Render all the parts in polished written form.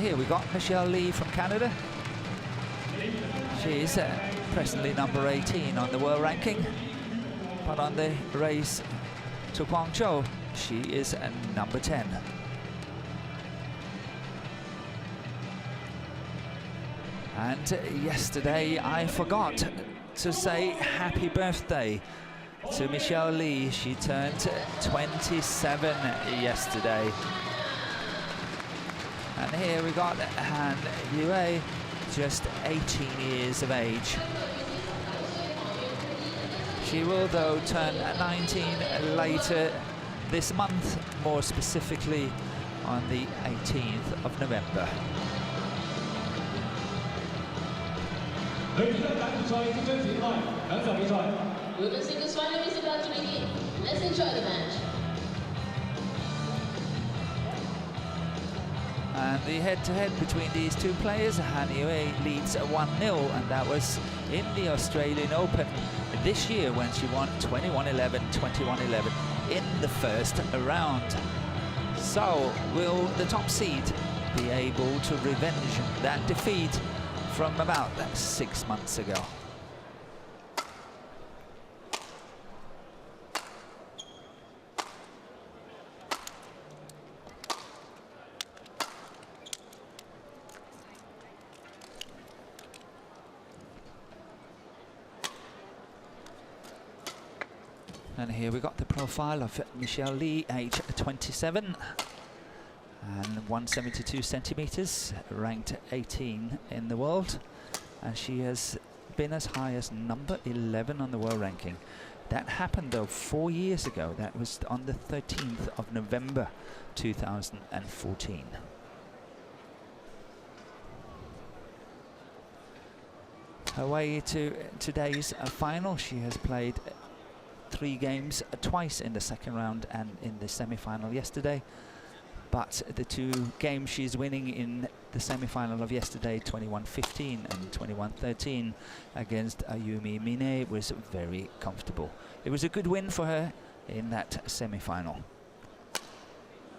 here we got Michelle Lee from Canada. She's presently number 18 on the world ranking, but on the race to Guangzhou, she is number 10. And yesterday I forgot to say happy birthday to Michelle Lee. She turned 27 yesterday. And here we got HAN Yue, just 18 years of age. She will though turn 19 later this month, more specifically on the 18th of November. Women's singles final is about to begin. Let's enjoy the match. And the head-to-head between these two players, HAN Yue leads 1-0, and that was in the Australian Open this year when she won 21-11, 21-11 in the first round. So, will the top seed be able to revenge that defeat from about 6 months ago? And here we got the profile of Michelle Lee, age 27 and 172 centimeters, ranked 18 in the world, and she has been as high as number 11 on the world ranking. That happened though 4 years ago. That was on the 13th of November 2014. Her way to today's final, she has played 3 games, twice in the second round and in the semi-final yesterday. But the 2 games she's winning in the semi-final of yesterday, 21-15 and 21-13 against Ayumi Mine, was very comfortable. It was a good win for her in that semi-final.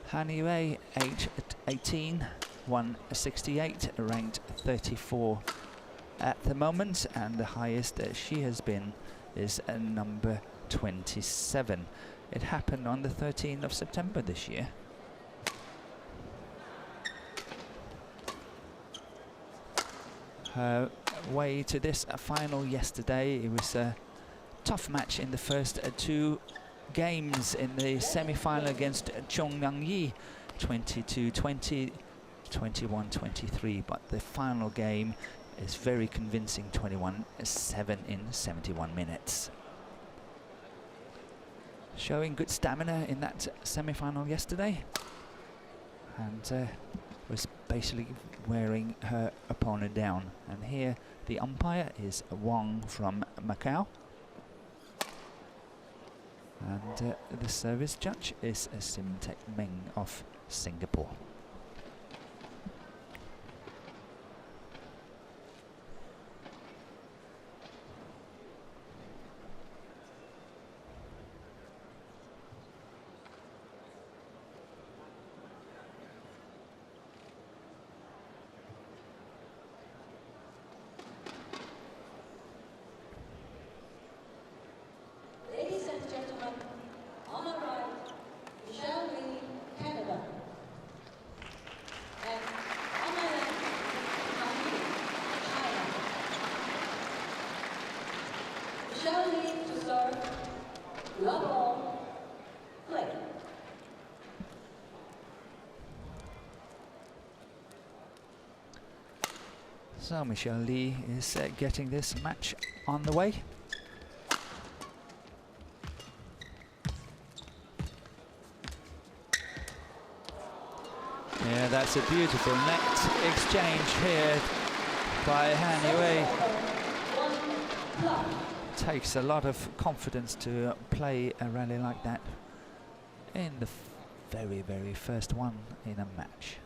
HAN Yue, age 18, 168, ranked 34 at the moment, and the highest she has been is number 27. It happened on the 13th of September this year. Her way to this final yesterday, it was a tough match in the first 2 games. In the semi-final against Chongyang Yi, 22-20, 21-23, but the final game is very convincing, 21-7 in 71 minutes. Showing good stamina in that semi-final yesterday, and was basically wearing her opponent down. And here the umpire is Wong from Macau, and the service judge is Sim Tek Meng of Singapore. So Michelle Lee is getting this match on the way. Yeah, that's a beautiful net exchange here by HAN Yue. Takes a lot of confidence to play a rally like that in the very, very first one in a match.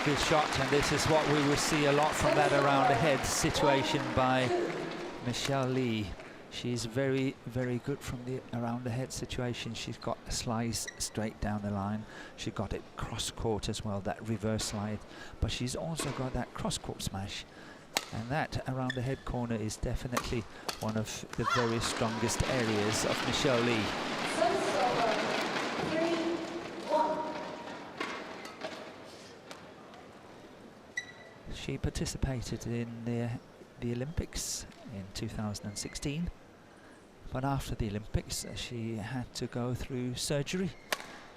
good shot, and this is what we will see a lot from that around the head situation by Michelle Lee. She's very, very good from the around the head situation. She's got a slice straight down the line. She got it cross court as well, that reverse slide. But she's also got that cross court smash. And that around the head corner is definitely one of the very strongest areas of Michelle Lee. She participated in the Olympics in 2016. But after the Olympics, she had to go through surgery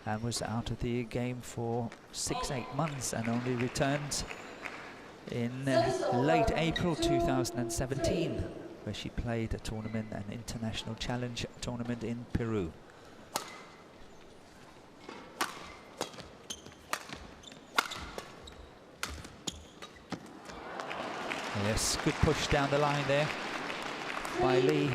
and was out of the game for 6-8 months, and only returned in late April 2017, where she played a tournament, an international challenge tournament in Peru. Yes, good push down the line there by Lee.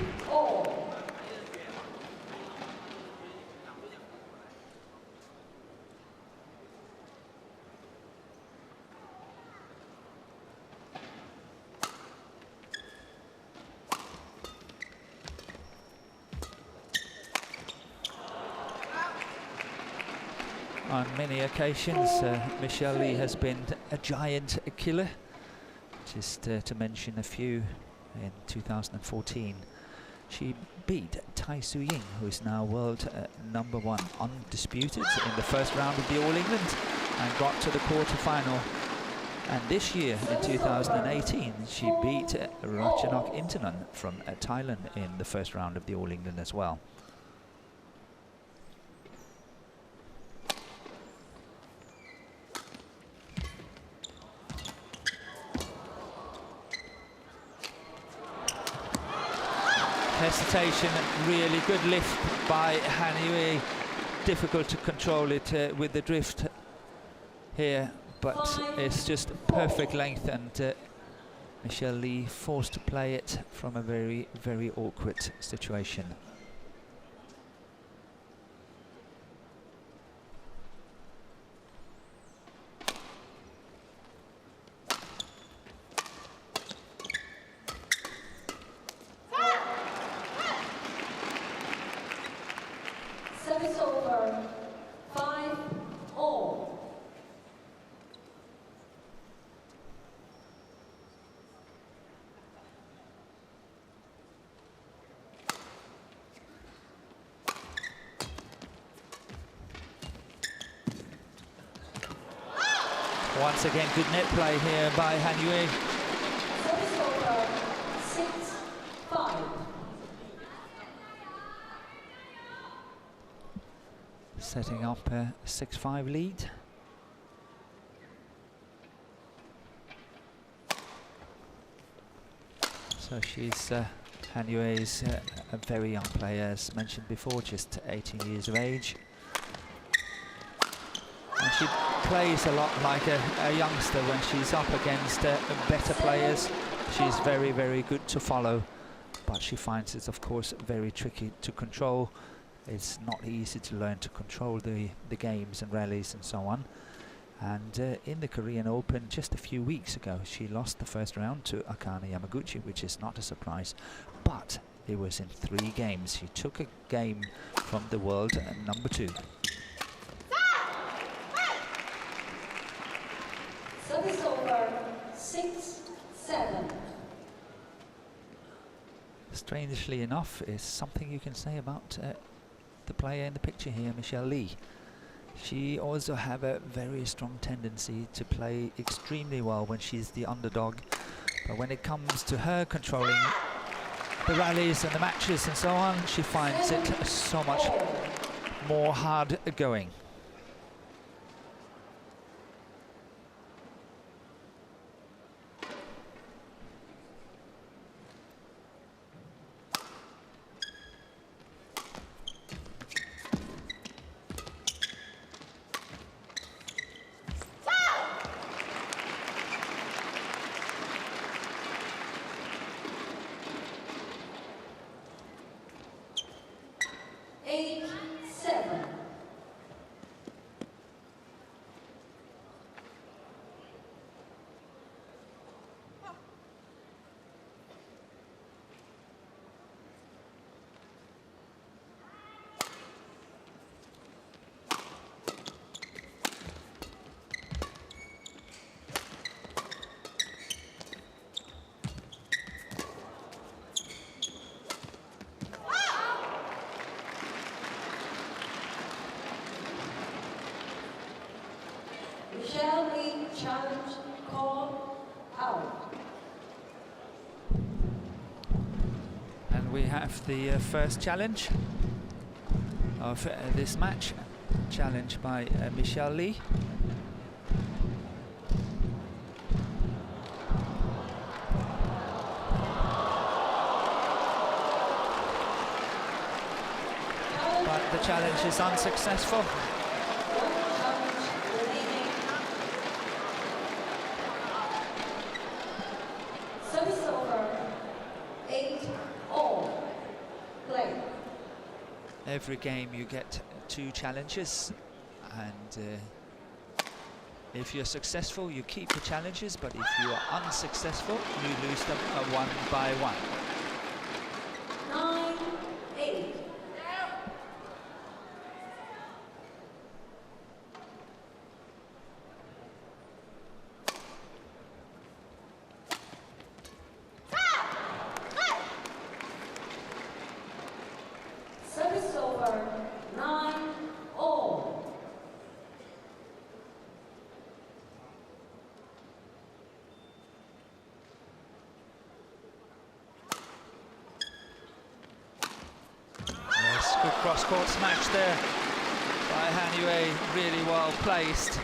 On many occasions, Michelle Lee has been a giant killer. Just to mention a few, in 2014, she beat Tai Su Ying, who is now world #1, undisputed, in the first round of the All England, and got to the quarter-final. And this year, in 2018, she beat Ratchanok Intanon from Thailand in the first round of the All England as well. Hesitation, really good lift by HAN Yue. Difficult to control it with the drift here, but it's just perfect length, and Michelle Lee forced to play it from a very, very awkward situation. Service over. 5-all. Once again, good net play here by HAN Yue. Service over. 6-5. Setting up a 6-5 lead. So she's HAN Yue is a very young player, as mentioned before, just 18 years of age. And she plays a lot like a youngster when she's up against better players. She's very, very good to follow, but she finds it, of course, very tricky to control. It's not easy to learn to control the games and rallies and so on. And in the Korean Open just a few weeks ago, she lost the first round to Akane Yamaguchi, which is not a surprise, but it was in 3 games. She took a game from the world #2. Service over. 6-7. Strangely enough, is something you can say about the player in the picture here, Michelle Lee. She also have a very strong tendency to play extremely well when she's the underdog, but when it comes to her controlling the rallies and the matches and so on, she finds it so much more hard going. we have the first challenge of this match, challenged by Michelle Lee. But the challenge is unsuccessful. Every game you get 2 challenges, and if you're successful you keep the challenges, but if you are unsuccessful you lose them one by one. 9-8. Service over, 9-all. Yes, good cross-court smash there by HAN Yue, really well placed.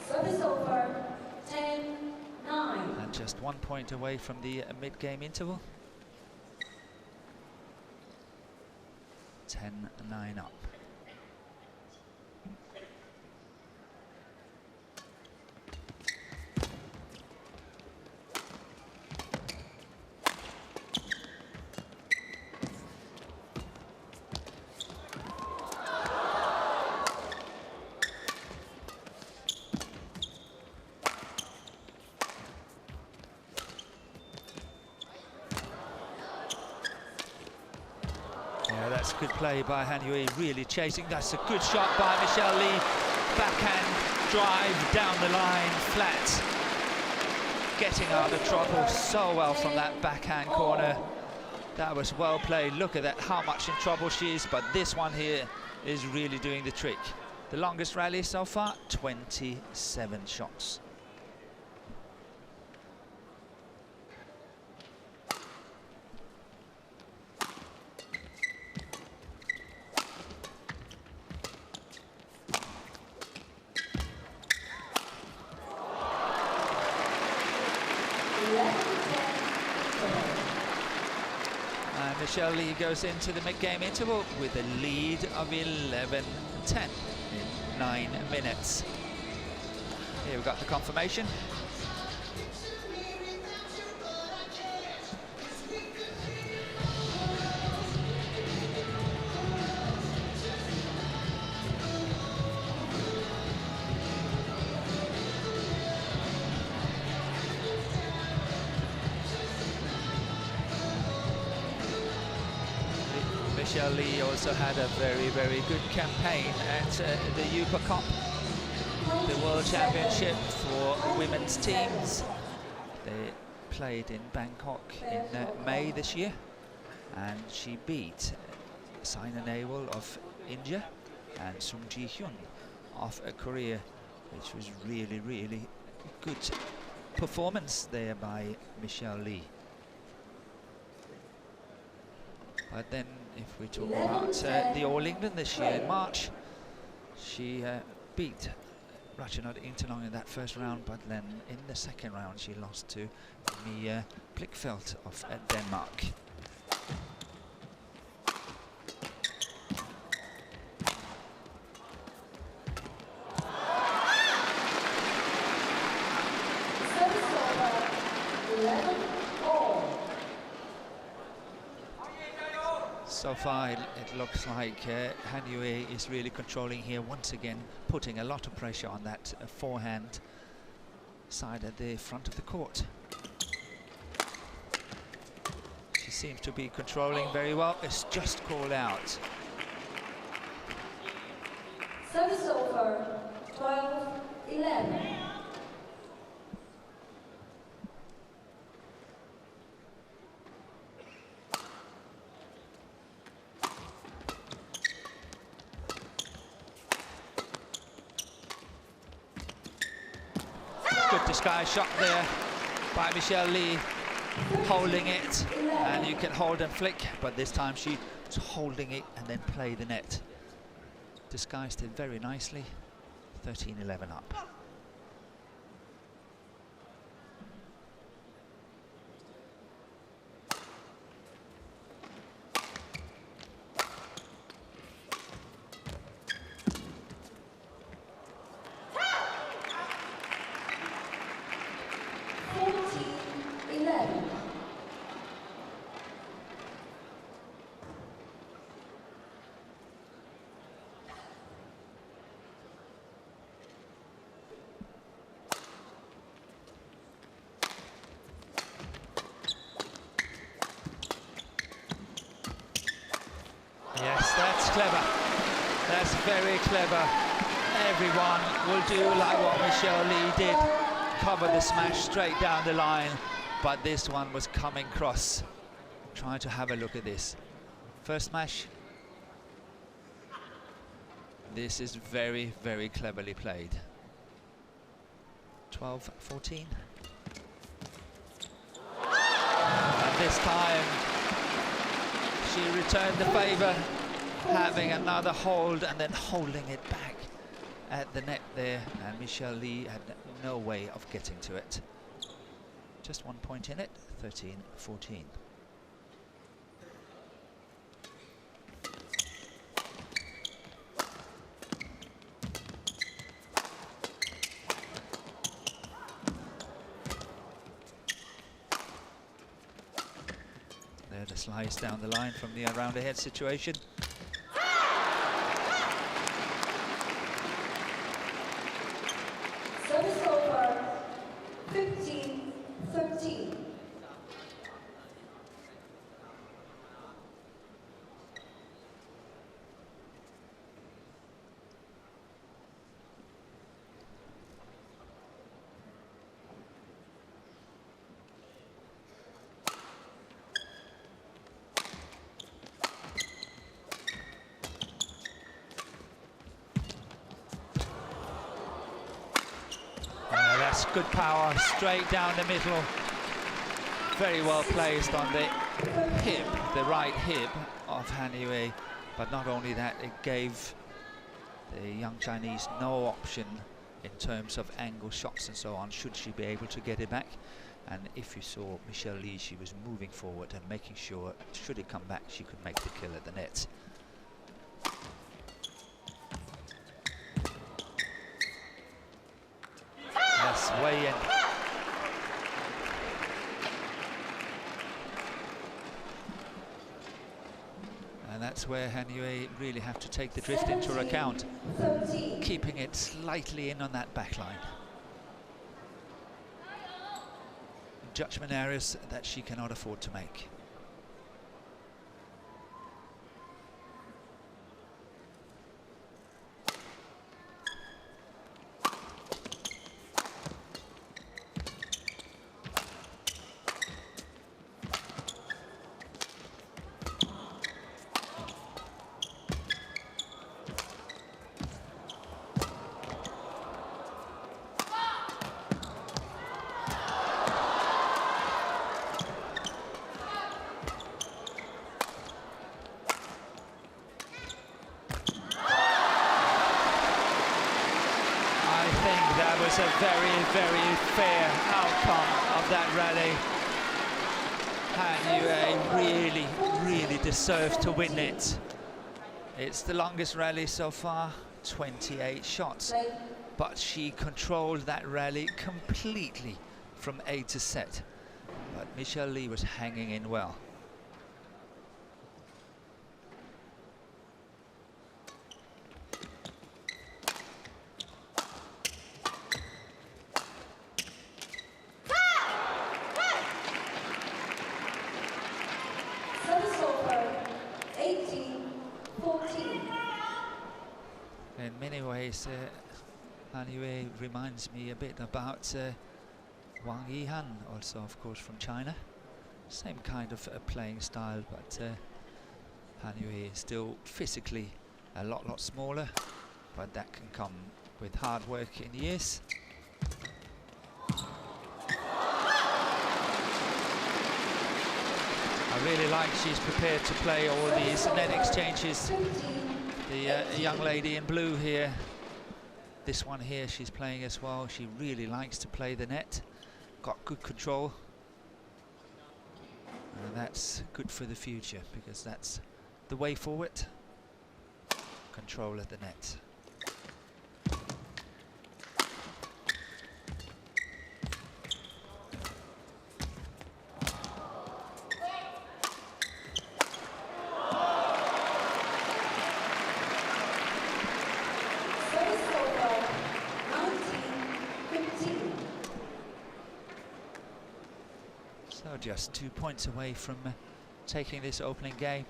Service over, 10-9. And just 1 point away from the mid-game interval. 10-9 up. Yeah, that's good play by HAN Yue, really chasing. That's a good shot by Michelle Lee. Backhand drive down the line, flat. Getting out of trouble so well from that backhand corner. That was well played. Look at that, how much in trouble she is, but this one here is really doing the trick. The longest rally so far, 27 shots. And Michelle Lee goes into the mid-game interval with a lead of 11-10 in 9 minutes. Here we've got the confirmation. Michelle Lee also had a very, very good campaign at the Yupa Cup, the World Championship for women's teams. They played in Bangkok in May this year, and she beat Saina Nehwal of India and Sung Ji-hyun of Korea, which was really, really good performance there by Michelle Lee. But then, if we talk about the All England this year in March, she beat Ratchanot Interlong in that first round, but then in the second round she lost to Mia Blichfeldt of Denmark. So far, it looks like HAN Yue is really controlling here once again, putting a lot of pressure on that forehand side at the front of the court. She seems to be controlling very well. It's just called out. Service over, 12-11. Good disguise shot there by Michelle Lee. holding it, and you can hold and flick, but this time she's holding it and then play the net. Disguised it very nicely. 13-11 up. Yes, that's clever. That's very clever. Everyone will do like what Michelle Lee did. Cover the smash straight down the line. But this one was coming cross. Trying to have a look at this. First smash. This is very, very cleverly played. 12-14. And this time, she returned the favour, having another hold and then holding it back at the net there, and Michelle Lee had no way of getting to it. Just 1 point in it, 13-14. There, the slice down the line from the around the head situation. Service over, 15-13. That's good power, straight down the middle. Very well placed on the hip, the right hip of Han Yue. But not only that, it gave the young Chinese no option in terms of angle shots and so on, should she be able to get it back. And if you saw Michelle Lee, she was moving forward and making sure, should it come back, she could make the kill at the net. Yes, way in. And that's where Han Yue really have to take the drift into account, keeping it slightly in on that back line. Judgment errors that she cannot afford to make. Was a very, very fair outcome of that rally. Han Yue really deserved to win it. It's the longest rally so far, 28 shots. But she controlled that rally completely from A to Z. But Michelle Lee was hanging in well. In many ways, Han Yue reminds me a bit about Wang Yihan, also of course from China. Same kind of playing style, but Han Yue is still physically a lot smaller, but that can come with hard work in years. I really like she's prepared to play all these net exchanges. The young lady in blue here, this one here, she's playing as well. She really likes to play the net, got good control. And that's good for the future, because that's the way forward. Control of the net. So just 2 points away from taking this opening game.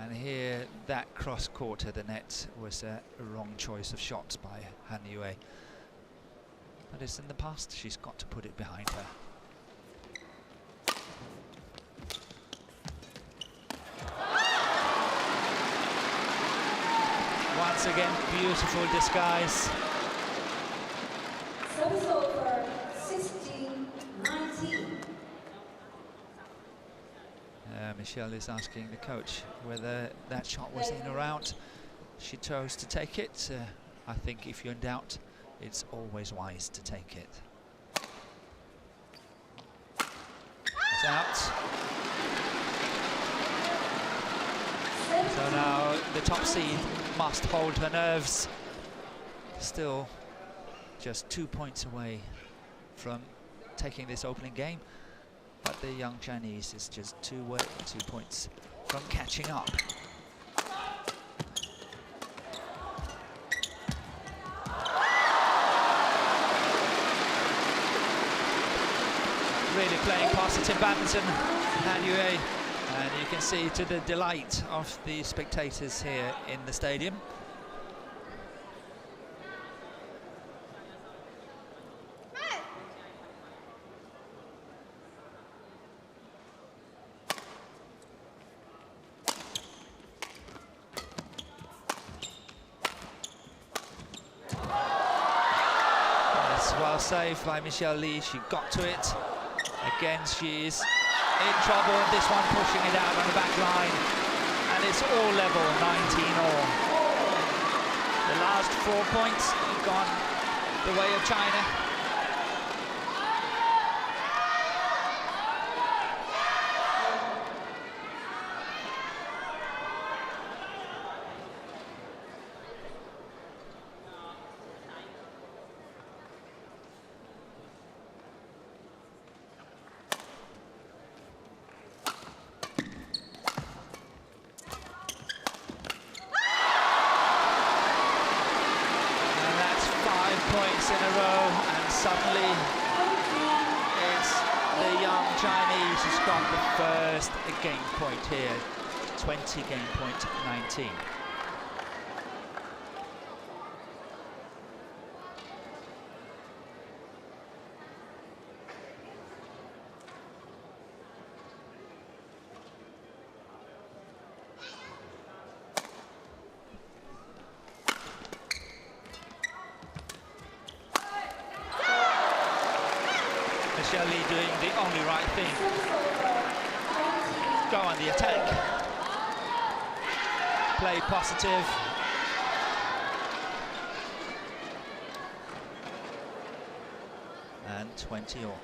And here, that cross court to the net was a wrong choice of shots by HAN Yue. But it's in the past, she's got to put it behind her. Once again, beautiful disguise. Service over 16-19. Michelle is asking the coach whether that shot was in or out. She chose to take it. I think if you're in doubt, it's always wise to take it. It's out. So now the top seed must hold her nerves. Still just 2 points away from taking this opening game. But the young Chinese is just 2 points from catching up. Really playing positive badminton, HAN Yue, and you can see to the delight of the spectators here in the stadium. Well saved by Michelle Lee, she got to it. Again, she is in trouble, this one pushing it out on the back line. And it's all level, 19-all. The last 4 points have gone the way of China. Points in a row, and suddenly it's the young Chinese who's got the first game point here. 20 game point 19. Michelle Lee doing the only right thing. Go on the attack. Play positive. And 20-all.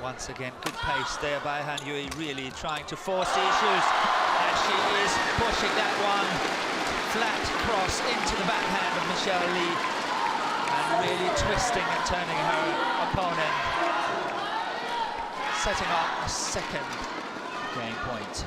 Once again, good pace there by HAN Yue, really trying to force the issues. And she is pushing that one flat cross into the backhand of Michelle Lee. And really twisting and turning her opponent. Setting up a second game point.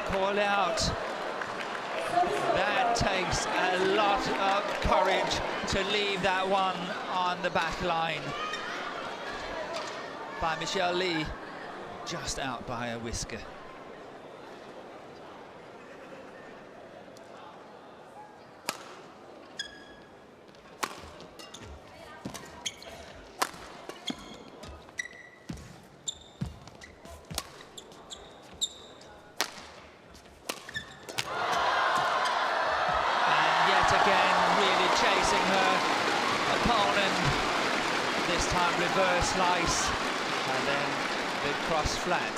call out. That takes a lot of courage to leave that one on the back line by Michelle Lee, just out by a whisker. Reverse slice and then the cross flat.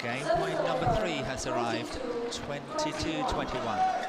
Game point number 3 has arrived, 22-21.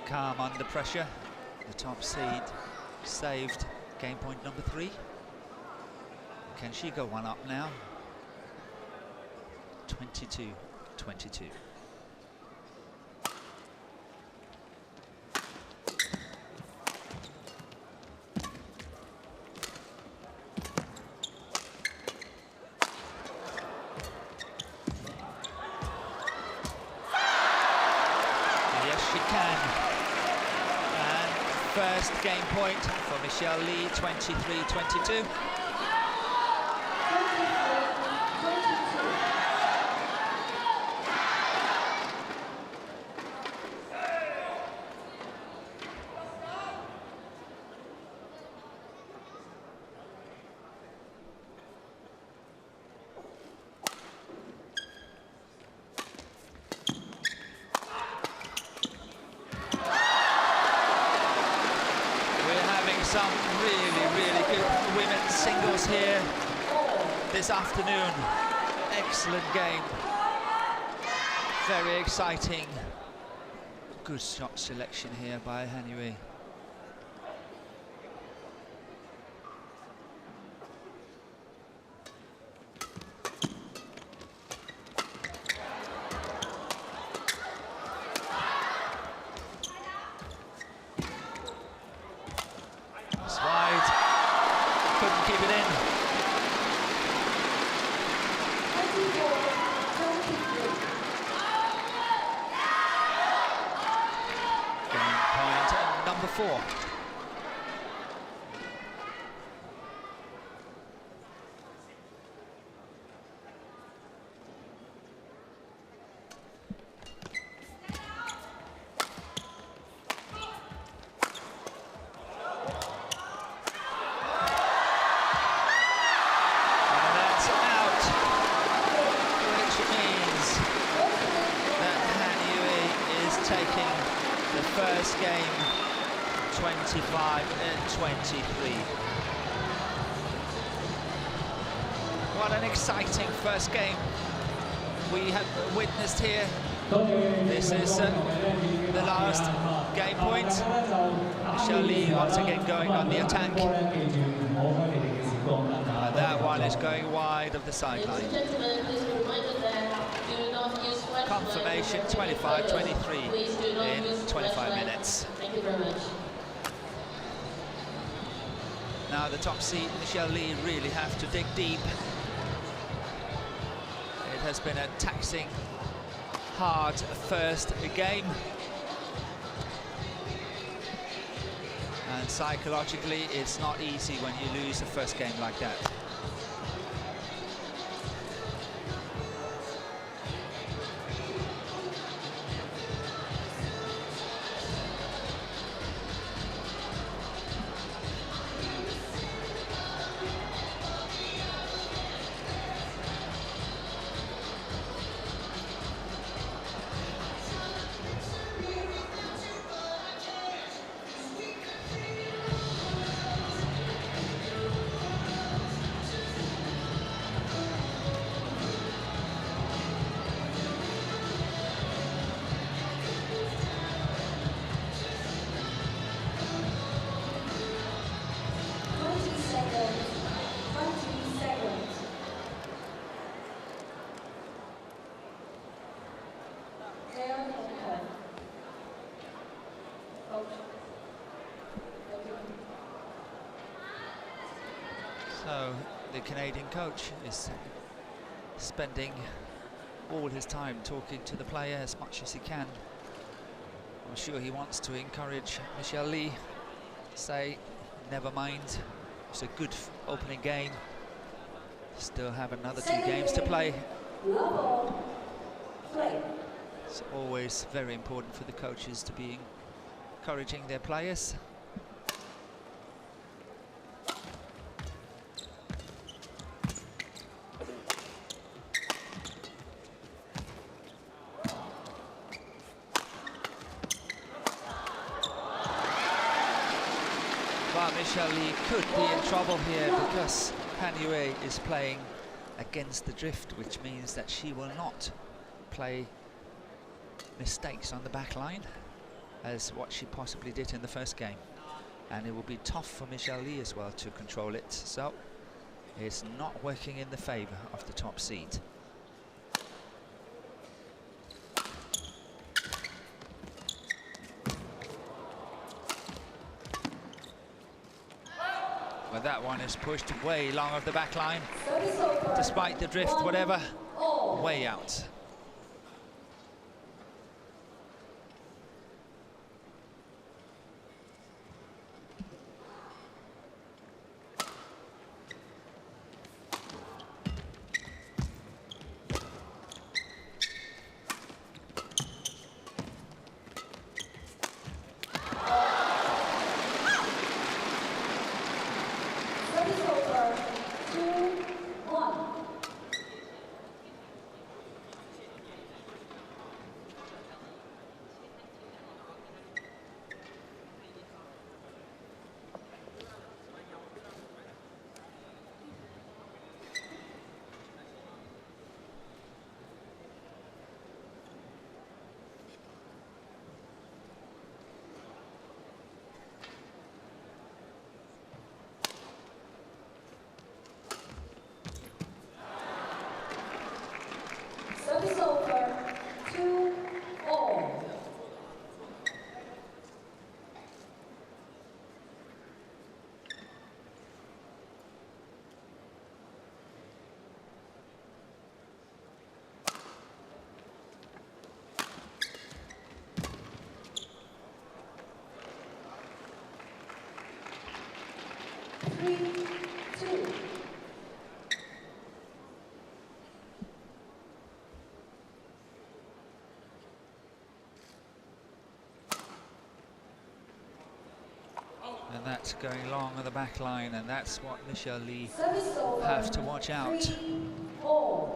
Calm under pressure. The top seed saved game point number 3. Can she go one up now? 22-22. Yes, she can. First game point for Michelle Lee, 23-22. Some really good women's singles here this afternoon. Excellent game. Very exciting. Good shot selection here by HAN Yue. Couldn't keep it in. Game point number 4. Taking the first game 25-23. What an exciting first game we have witnessed here. This is the last game point. Michelle Lee once again going on the attack. That one is going wide of the sideline. Confirmation 25-23 in 25 minutes. Thank you very much. Now the top seed, Michelle Lee, really have to dig deep. It has been a taxing, hard first game. And psychologically, it's not easy when you lose a first game like that. Canadian coach is spending all his time talking to the player as much as he can. I'm sure he wants to encourage Michelle Lee, say, never mind, it's a good opening game. Still have another 2 games to play. It's always very important for the coaches to be encouraging their players. But Michelle Lee could be in trouble here because HAN Yue is playing against the drift, which means that she will not play mistakes on the back line as what she possibly did in the first game. And it will be tough for Michelle Lee as well to control it. So it's not working in the favor of the top seed. But that one is pushed way long of the back line, despite the drift, whatever, way out. Service over, 2-all. Three, 2. And that's going long on the back line, and that's what Michelle Lee have to watch out. 3-all.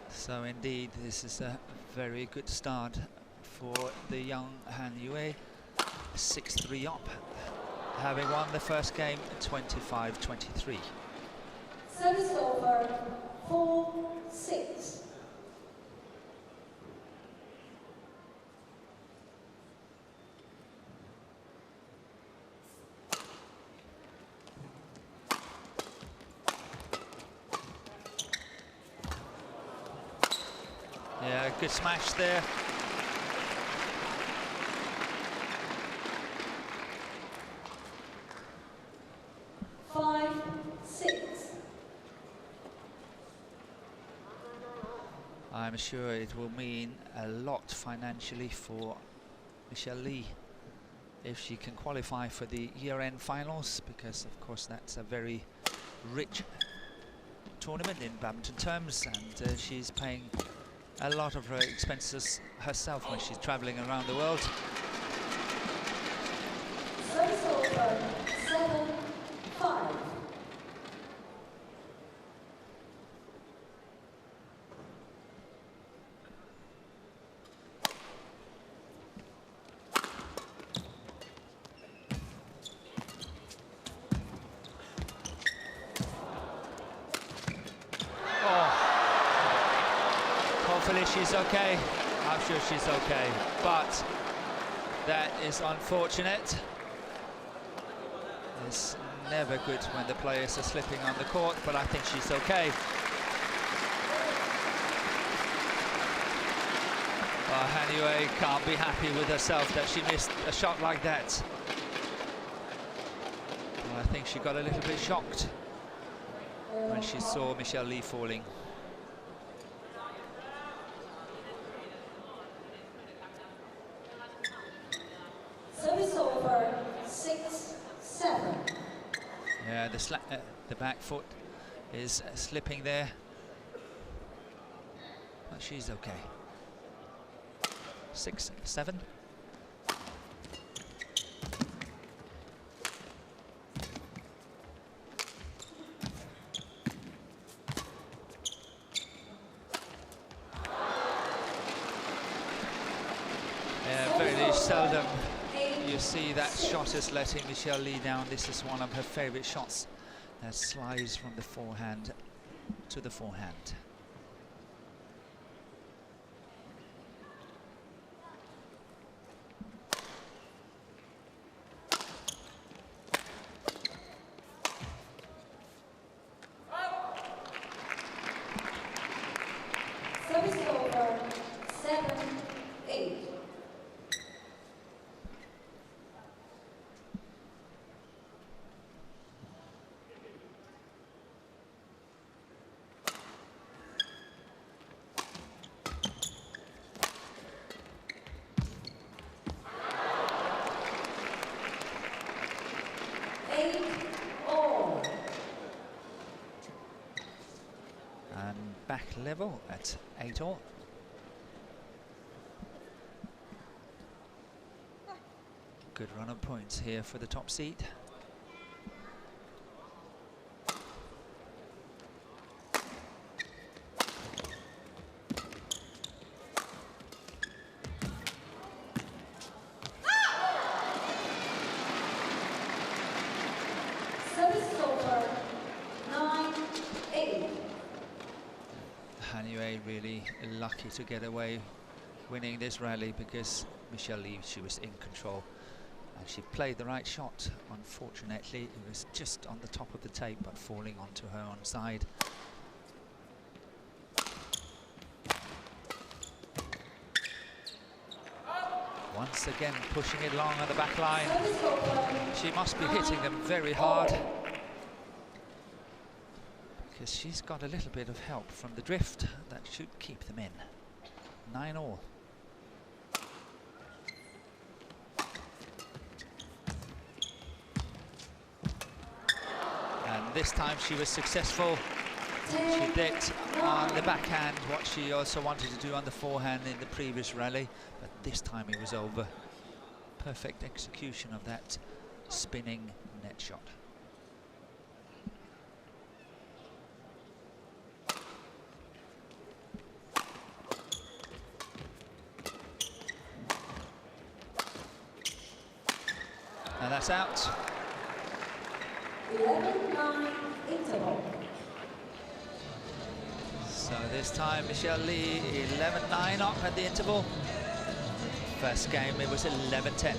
So indeed, this is a very good start for the young HAN Yue, 6-3 up, having won the first game 25-23. Service over, 4-6. Yeah, good smash there. Five, 6. I'm sure it will mean a lot financially for Michelle Lee if she can qualify for the year-end finals, because of course that's a very rich tournament in badminton terms, and she's paying a lot of her expenses herself when she's traveling around the world. Service over 7-5. Hopefully she's okay. I'm sure she's okay, but that is unfortunate. It's never good when the players are slipping on the court, but I think she's okay. Well, HAN Yue can't be happy with herself that she missed a shot like that. Well, I think she got a little bit shocked when she saw Michelle Lee falling. Service over 6-7. Yeah, the back foot is slipping there, but she's okay. 6-7. Yeah, very seldom you see that shot is letting Michelle Lee down. This is one of her favorite shots that slides from the forehand to the forehand. Service over 7-8. And back level at 8-all. Good run of points here for the top seed. Service over 9-8. HAN Yue really lucky to get away winning this rally, because Michelle Lee, she was in control and she played the right shot. Unfortunately, it was just on the top of the tape but falling onto her own side. Once again pushing it along on the back line. She must be hitting them very hard, because she's got a little bit of help from the drift that should keep them in. 9-all. And this time she was successful. She did on the backhand what she also wanted to do on the forehand in the previous rally, but this time it was over. Perfect execution of that spinning net shot. And that's out. 11-9 interval. So this time Michelle Lee 11-9 up at the interval. First game it was 11-10.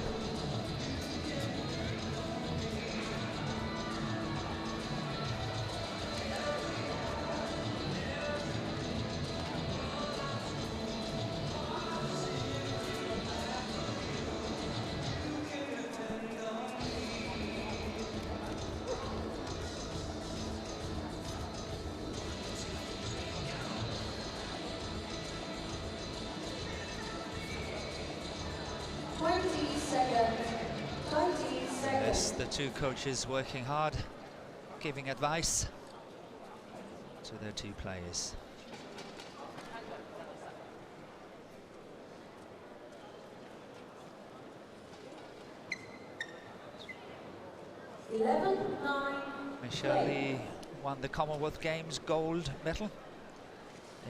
seconds. 20 seconds. Yes, the two coaches working hard, giving advice to their two players. 11-9. Michelle Lee won the Commonwealth Games gold medal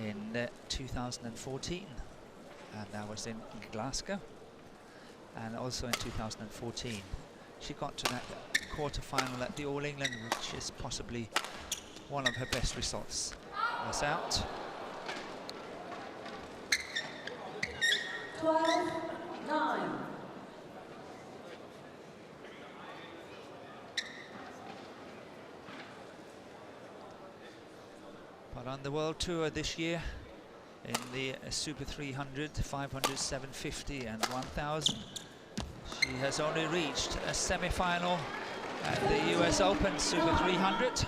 in 2014, and that was in Glasgow. And also in 2014, she got to that quarter-final at the All England, which is possibly one of her best results. Was out. 12-9. But on the World Tour this year, in the Super 300, 500, 750 and 1000, she has only reached a semi-final at the US Open Super 300,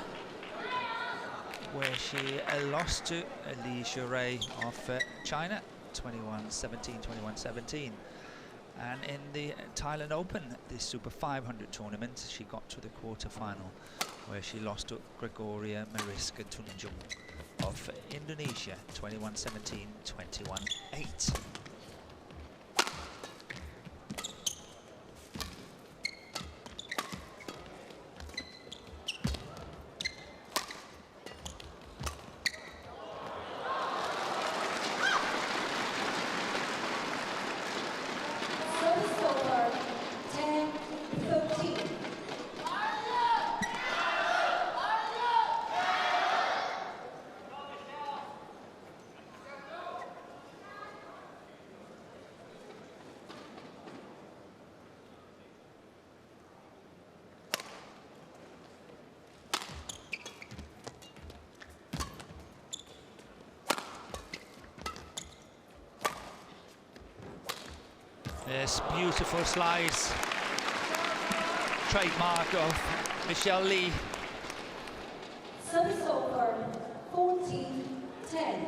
where she lost to Li Shurai of China, 21-17, 21-17. And in the Thailand Open, the Super 500 tournament, she got to the quarter-final, where she lost to Gregoria Mariska Tunjung of Indonesia, 21-17, 21-8. Service over. 10-13. Yes, beautiful slice. Trademark of Michelle Lee. Service over. 14-10.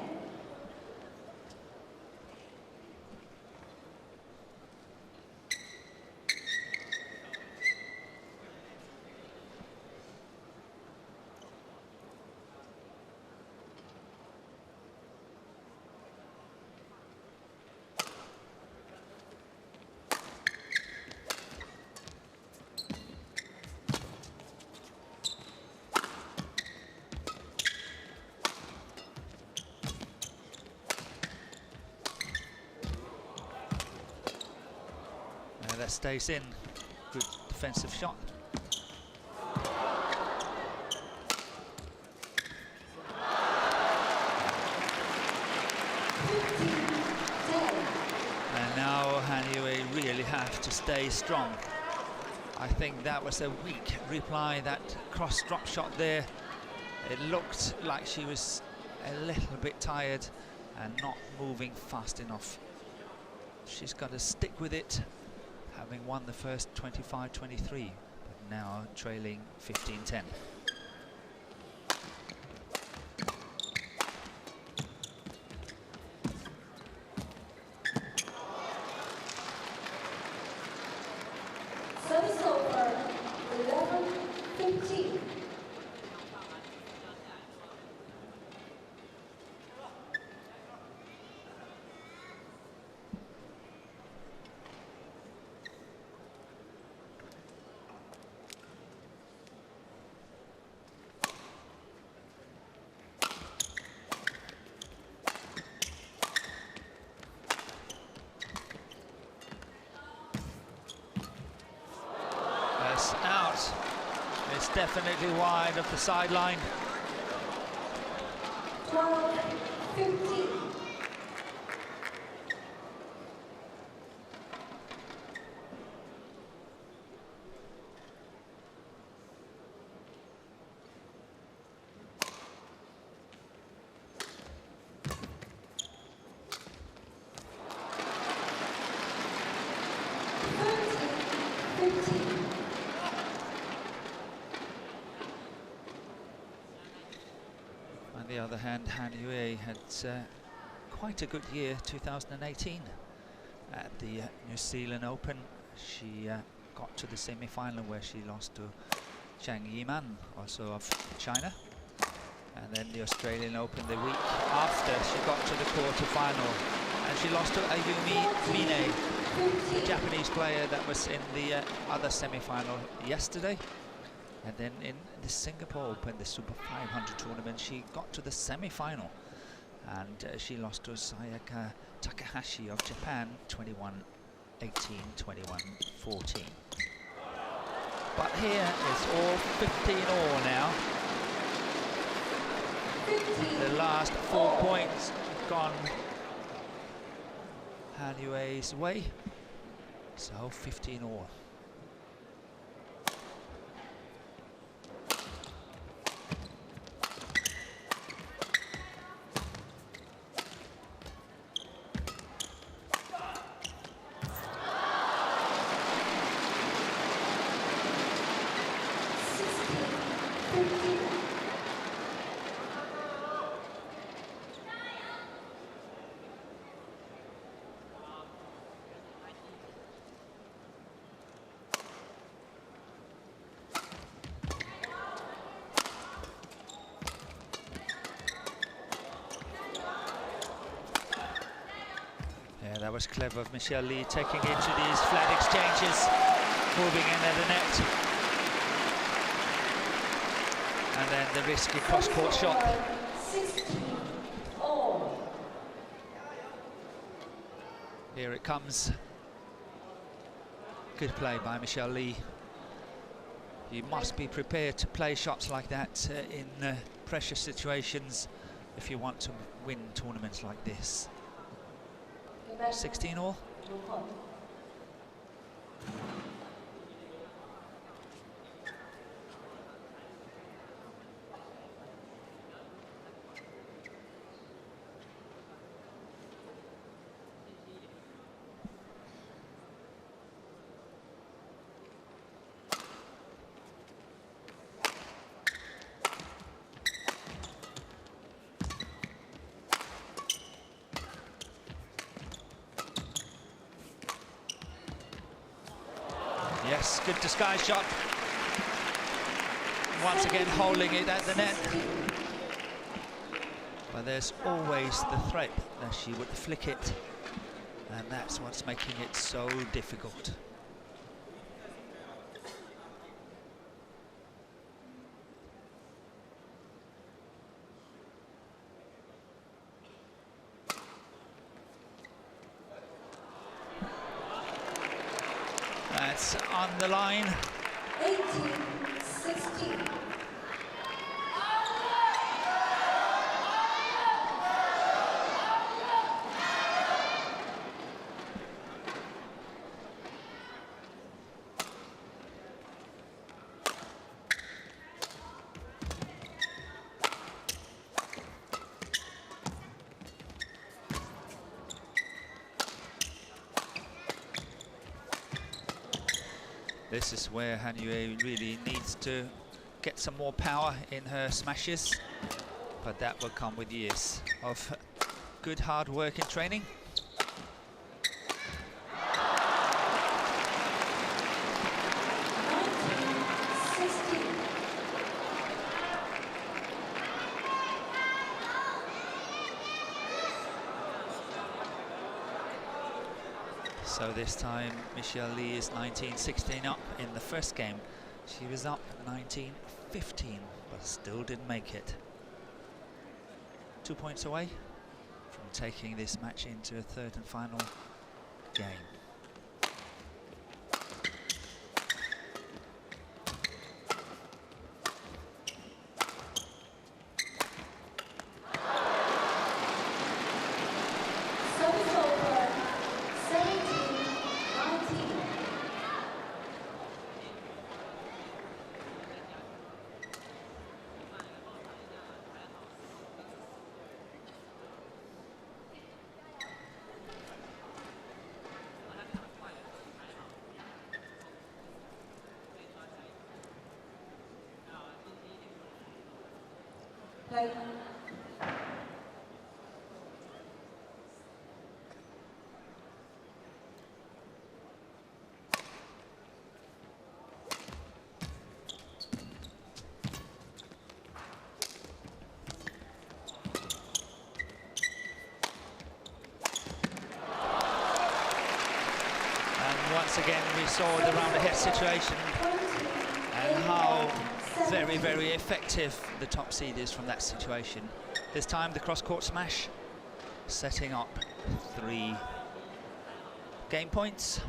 That stays in. Good defensive shot. And now Han Yue really have to stay strong. I think that was a weak reply, that cross drop shot there. It looked like she was a little bit tired and not moving fast enough. She's got to stick with it, having won the first 25-23, but now trailing 15-10. Service over. 11-15. That's out. It's definitely wide of the sideline. 12-15. On the other hand, Han Yue had quite a good year, 2018, at the New Zealand Open, she got to the semi-final where she lost to Zhang Yiman, also of China. And then the Australian Open the week after, she got to the quarter-final. And she lost to Ayumi Mine, the Japanese player that was in the other semi-final yesterday. And then in the Singapore Open, the Super 500 tournament, she got to the semi-final. And she lost to Sayaka Takahashi of Japan, 21-18, 21-14. But here it's all 15 all now. The last 4 points gone Han Yue's way, so 15 all. That was clever of Michelle Lee, taking into these flat exchanges, moving in at the net. And then the risky cross-court shot. Here it comes. Good play by Michelle Lee. You must be prepared to play shots like that in pressure situations if you want to win tournaments like this. 16 all. Yes, good disguise shot. Once again holding it at the net. But there's always the threat that she would flick it. And that's what's making it so difficult. That's on the line. 18-16. This is where Han Yue really needs to get some more power in her smashes, but that will come with years of good hard work and training. So this time Michelle Lee is 19-16 up in the first game. She was up 19-15, but still didn't make it. 2 points away from taking this match into a third and final game. Play. once again we saw the round ahead situation and how very, very effective the top seed is from that situation. This time the cross-court smash, setting up 3 game points.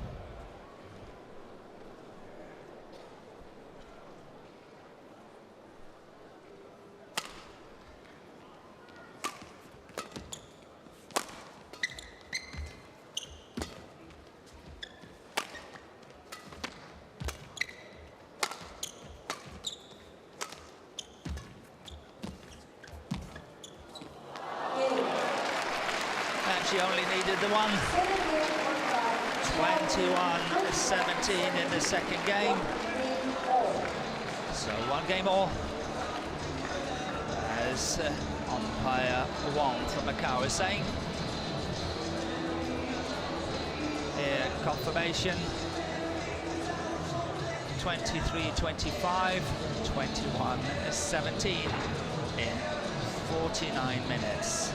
She only needed the one. 21-17 in the second game. So 1 game all. As umpire Wong from Macau is saying. Here, confirmation. 23-25, 21-17 in 49 minutes.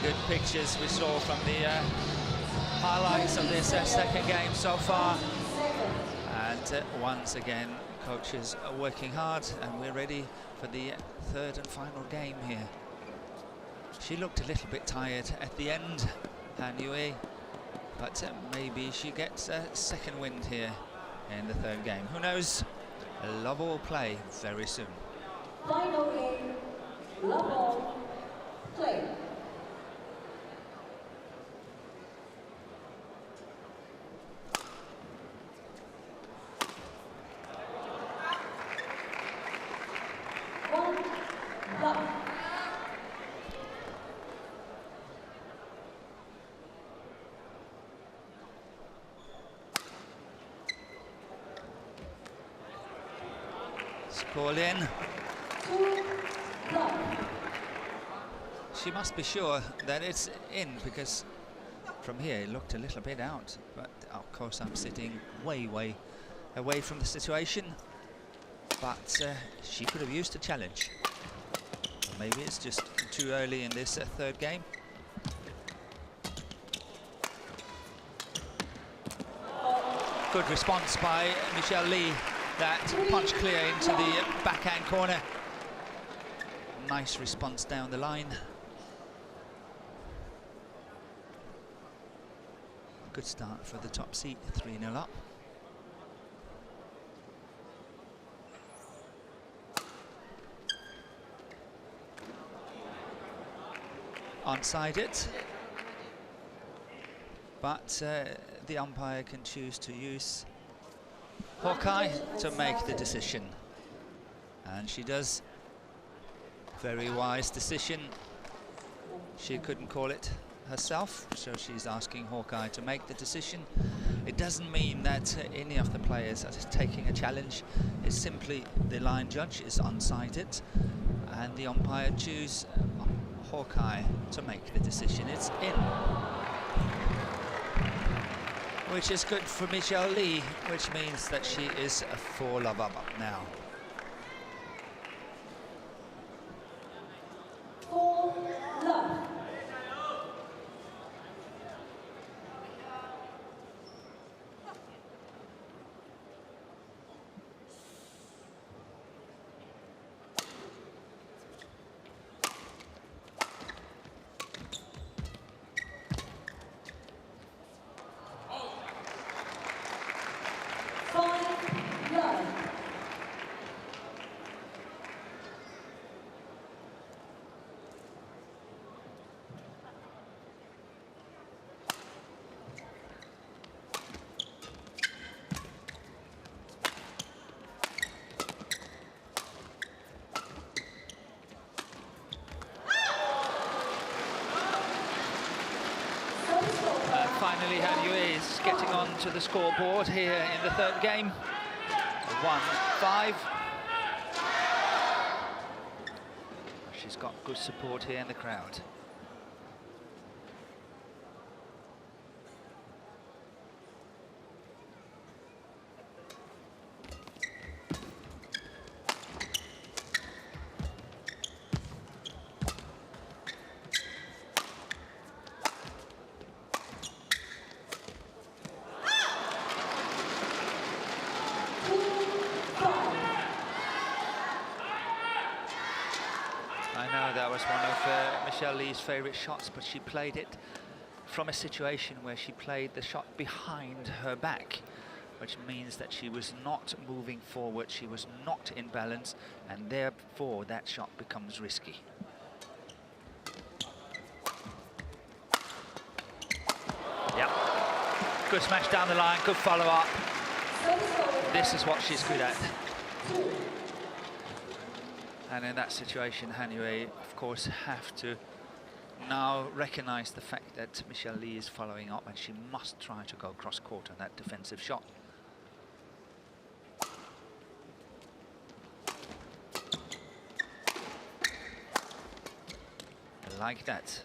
Good pictures we saw from the highlights of this second game so far, and once again coaches are working hard and we're ready for the 3rd and final game here. She looked a little bit tired at the end, HAN Yue, but maybe she gets a second wind here in the 3rd game. Who knows? Love all play very soon. Final game, love all play. Call in. She must be sure that it's in, because from here it looked a little bit out, but of course I'm sitting way away from the situation, but she could have used a challenge. Or maybe it's just too early in this 3rd game. Good response by Michelle Lee. That punch clear into the backhand corner. Nice response down the line. Good start for the top seed, 3-0 up. Onside it. But the umpire can choose to use Hawkeye to make the decision, and she does. Very wise decision. She couldn't call it herself, so she's asking Hawkeye to make the decision. It doesn't mean that any of the players are taking a challenge. It's simply the line judge is unsighted and the umpire choose Hawkeye to make the decision. It's in, which is good for Michelle Lee, which means that she is a 4-love up now. 4-love. finally Han Yue is getting on to the scoreboard here in the third game. 1-5. She's got good support here in the crowd. I know that was one of Michelle Lee's favourite shots, but she played it from a situation where she played the shot behind her back, which means that she was not moving forward, she was not in balance, and therefore that shot becomes risky. Yeah, good smash down the line, good follow-up. This is what she's good at. And in that situation, Han Yue, of course, have to now recognize the fact that Michelle Lee is following up, and she must try to go cross-court on that defensive shot. Like that.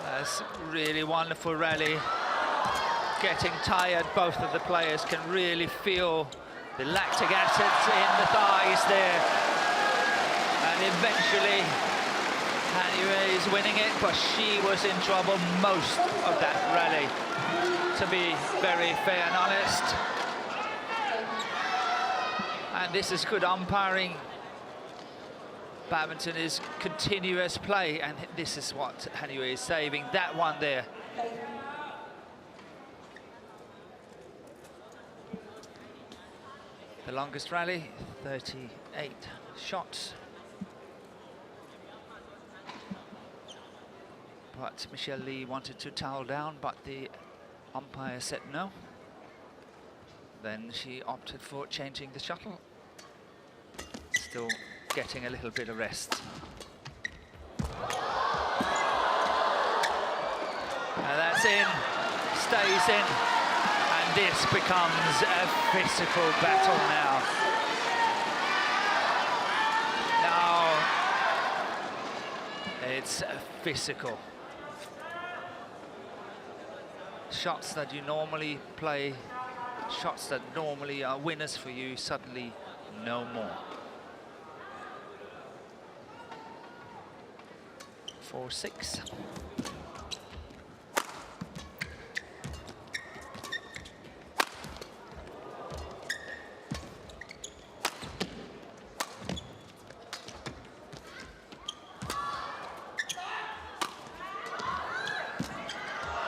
That's really wonderful rally. Getting tired, both of the players can really feel the lactic acid in the thighs there. And eventually, Han Yue is winning it, but she was in trouble most of that rally, to be very fair and honest. And this is good umpiring. Badminton is continuous play, and this is what Han Yue is saving, that one there. The longest rally, 38 shots. But Michelle Lee wanted to towel down, but the umpire said no. Then she opted for changing the shuttle. Still getting a little bit of rest. And that's in, stays in. And this becomes a physical battle now. Now it's physical. Shots that you normally play, shots that normally are winners for you, suddenly no more. 4-6.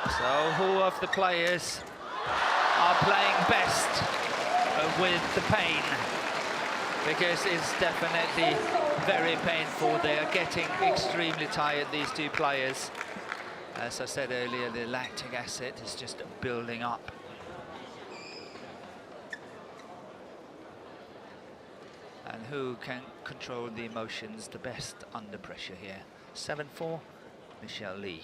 So who of the players are playing best with the pain? Because it's definitely very painful. They are getting extremely tired, these two players. As I said earlier, the lactic acid is just building up. And who can control the emotions the best under pressure here? 7-4, Michelle Lee.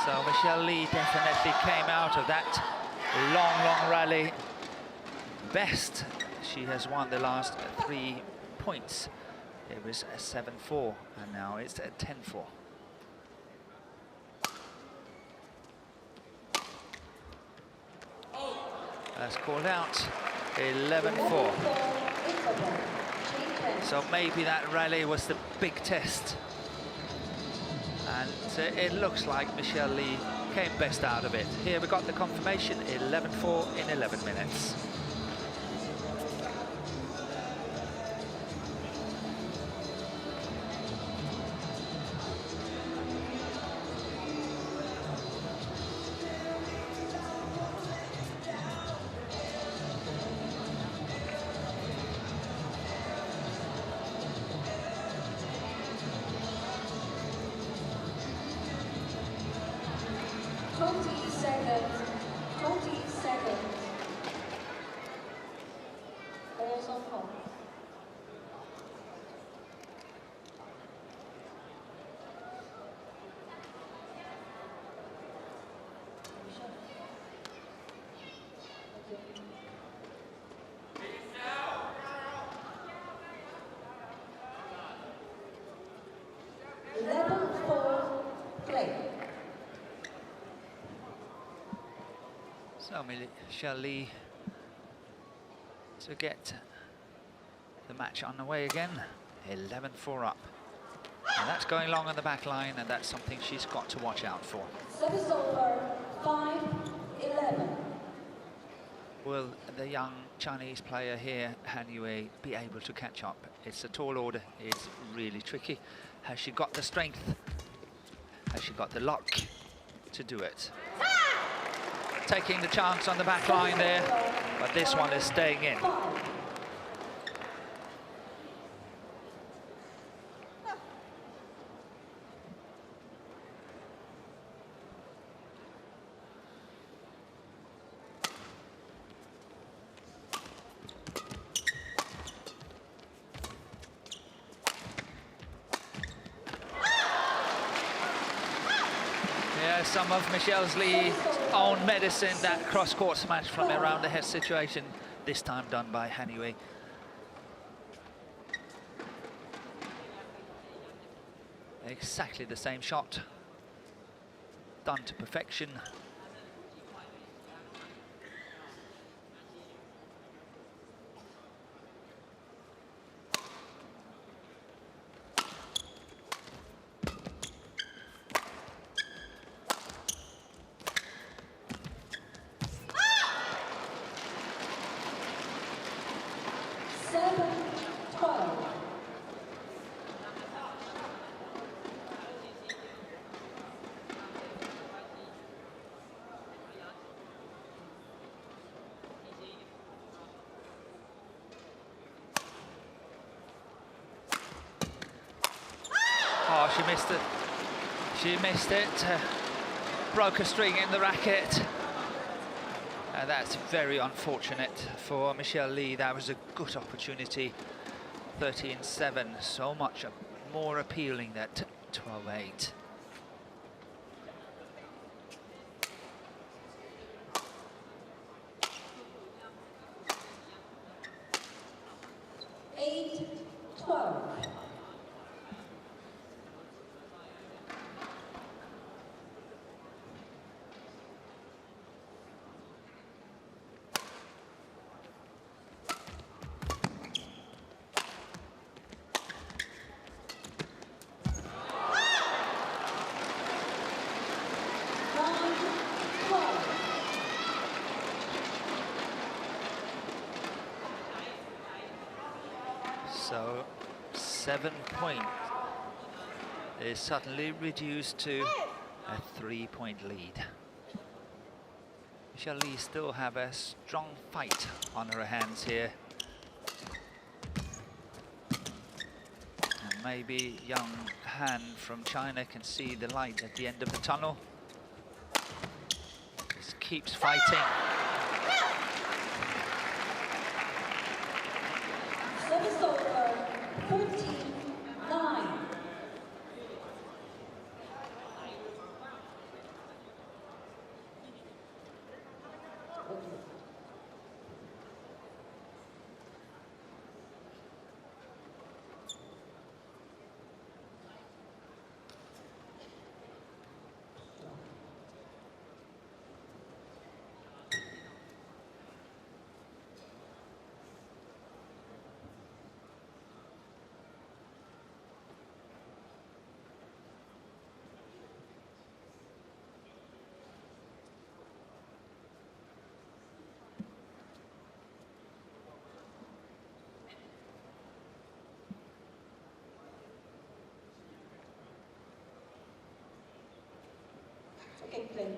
So Michelle Lee definitely came out of that long rally best. She has won the last 3 points. It was a 7-4, and now it's a 10-4. That's called out. 11-4. So maybe that rally was the big test. And it looks like Michelle Lee came best out of it. Here we got the confirmation, 11-4 in 11 minutes. So Michelle Lee to get the match on the way again, 11-4 up. And that's going long on the back line, and that's something she's got to watch out for. Service over, 5-11. Will the young Chinese player here, Han Yue, be able to catch up? It's a tall order, it's really tricky. Has she got the strength? Has she got the luck to do it? Taking the chance on the back line there, but this one is staying in. Some of Michelle Lee's own medicine, that cross-court smash from around the head situation, this time done by Han Yue. Exactly the same shot, done to perfection. Oh, she missed it. She missed it. Broke a string in the racket. That's very unfortunate for Michelle Lee. That was a good opportunity. 13-7, so much more appealing than 12-8. So 7 point is suddenly reduced to a 3-point lead. Michelle Lee still have a strong fight on her hands here. And maybe young Han from China can see the light at the end of the tunnel. Just keeps fighting. Service over, 13-9. Caitlin.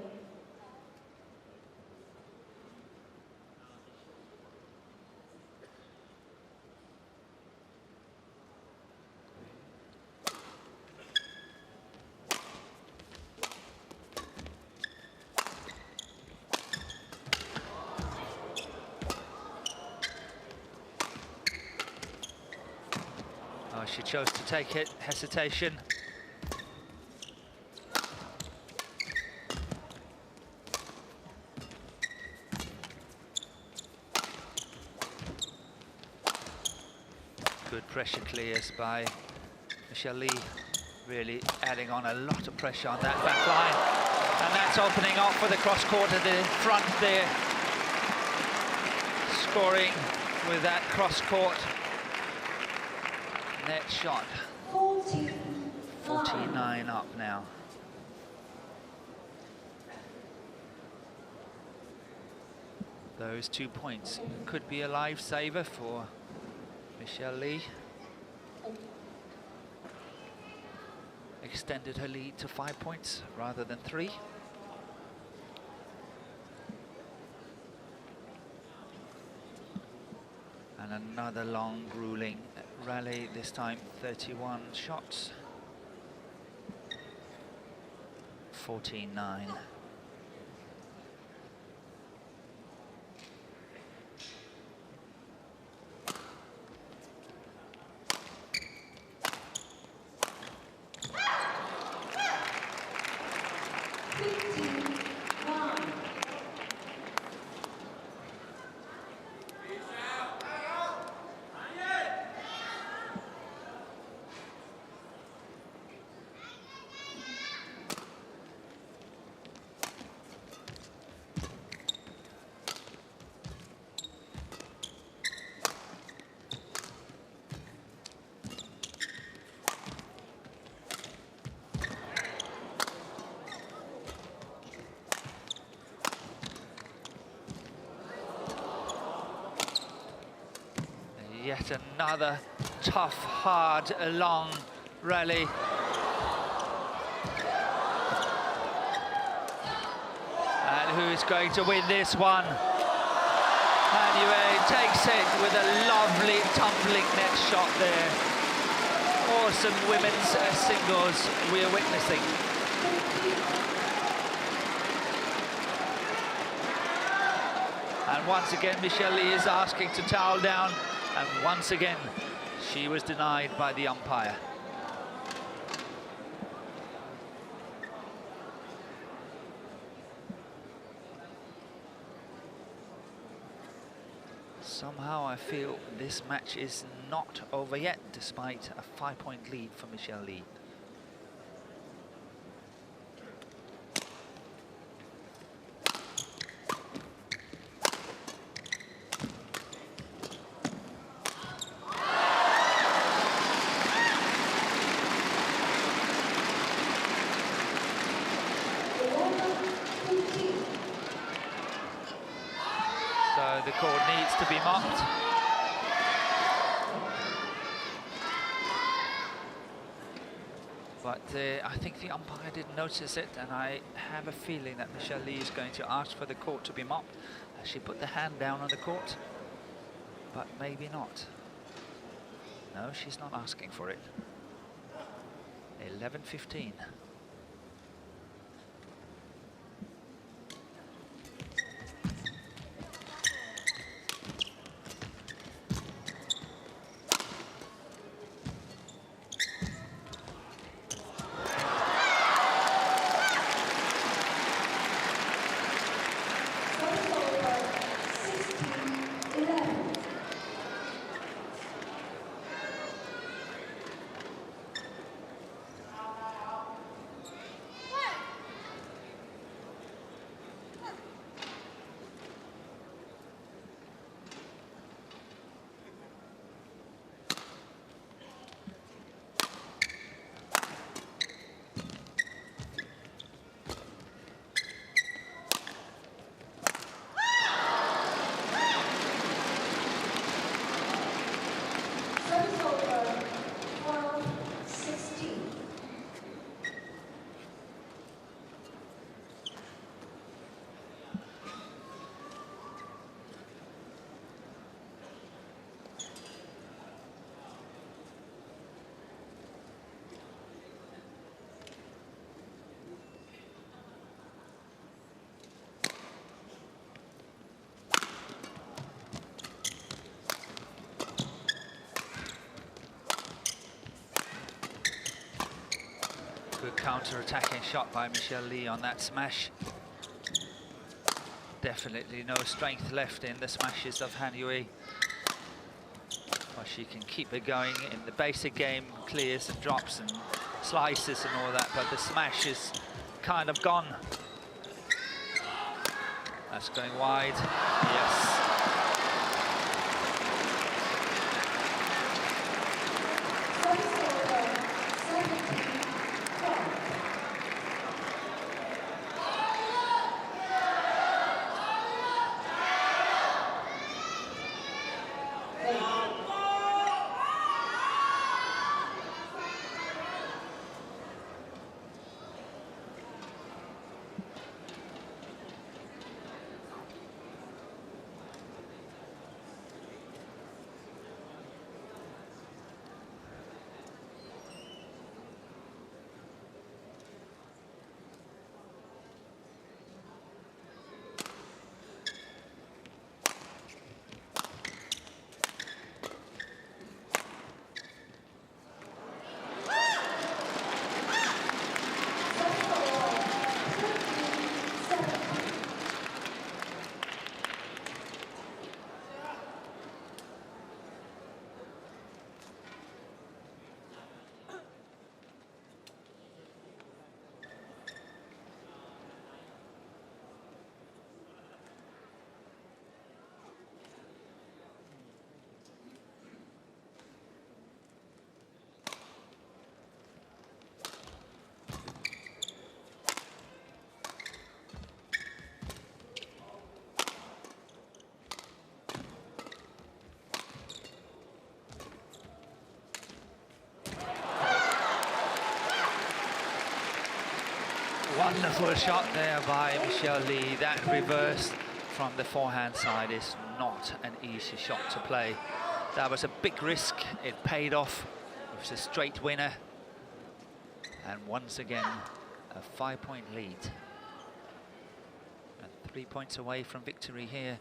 Oh, she chose to take it. Hesitation. Good pressure clears by Michelle Lee, really adding on a lot of pressure on that back line. And that's opening up for the cross court at the front there. Scoring with that cross court net shot. 49 up now. Those 2 points could be a lifesaver for Michelle Lee. Extended her lead to 5 points rather than 3. And another long, grueling rally, this time 31 shots. 14-9. Yet another tough, hard, long rally. And who's going to win this one? HAN Yue takes it with a lovely tumbling net shot there. Awesome women's singles we're witnessing. And once again, Michelle Lee is asking to towel down. And once again, she was denied by the umpire. Somehow I feel this match is not over yet, despite a 5-point lead for Michelle Lee. So the court needs to be mocked. But I think the umpire didn't notice it, and I have a feeling that Michelle Lee is going to ask for the court to be mocked. She put the hand down on the court, but maybe not. No, she's not asking for it. 11-15. counter-attacking shot by Michelle Lee on that smash. Definitely no strength left in the smashes of Han Yue. Well, she can keep it going in the basic game, clears and drops and slices and all that, but the smash is kind of gone. That's going wide. Yes. Wonderful shot there by Michelle Lee. That reverse from the forehand side is not an easy shot to play. That was a big risk. It paid off. It was a straight winner. And once again, a 5-point lead. And 3 points away from victory here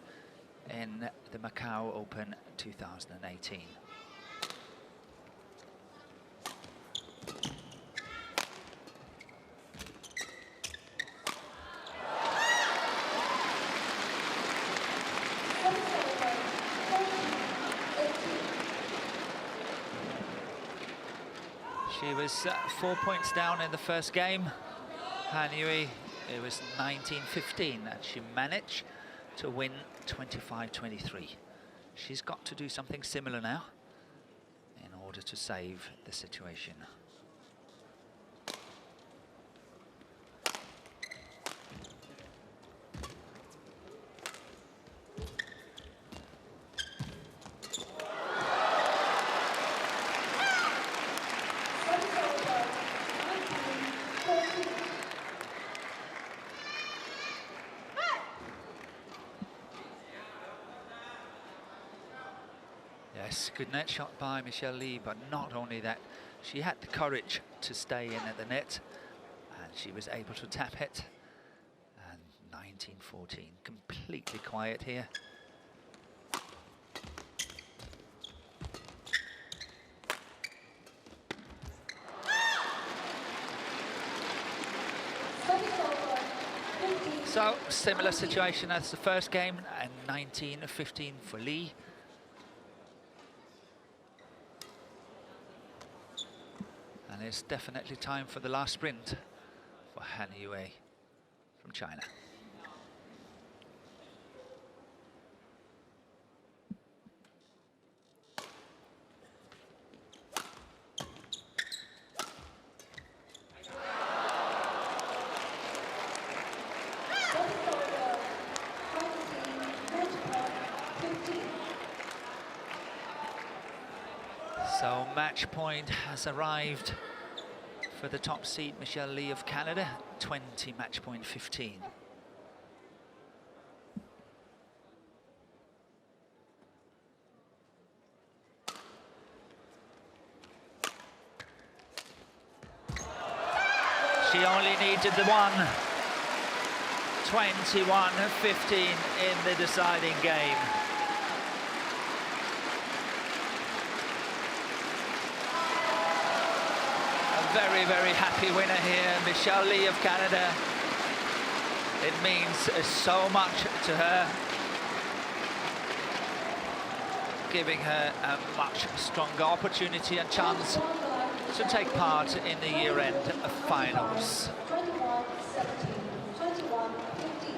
in the Macau Open 2018. She was 4 points down in the first game. Han Yue, it was 19-15, and she managed to win 25-23. She's got to do something similar now in order to save the situation. Yes, good net shot by Michelle Lee, but not only that, she had the courage to stay in at the net, and she was able to tap it. And 19-14, completely quiet here. So, similar situation as the first game, and 19-15 for Lee. And it's definitely time for the last sprint for Han Yue from China. So match point has arrived for the top seed, Michelle Lee of Canada, 20 match point 15. She only needed the one. 21-15 in the deciding game. very, very happy winner here, Michelle Lee of Canada. It means so much to her, giving her a much stronger opportunity and chance to take part in the year-end finals. 21-17, 21-15.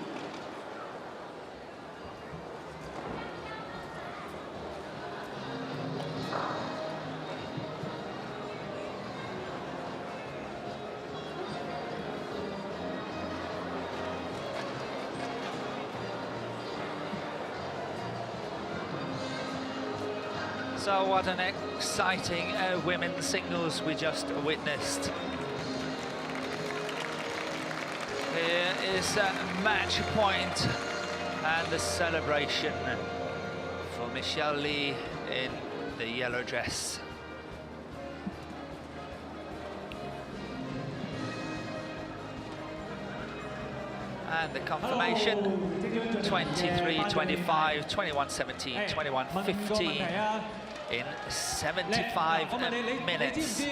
So what an exciting women's singles we just witnessed. Here is match point and the celebration for Michelle Lee in the yellow dress. And the confirmation, 23-25, 21-17, 21-15 in 75 minutes.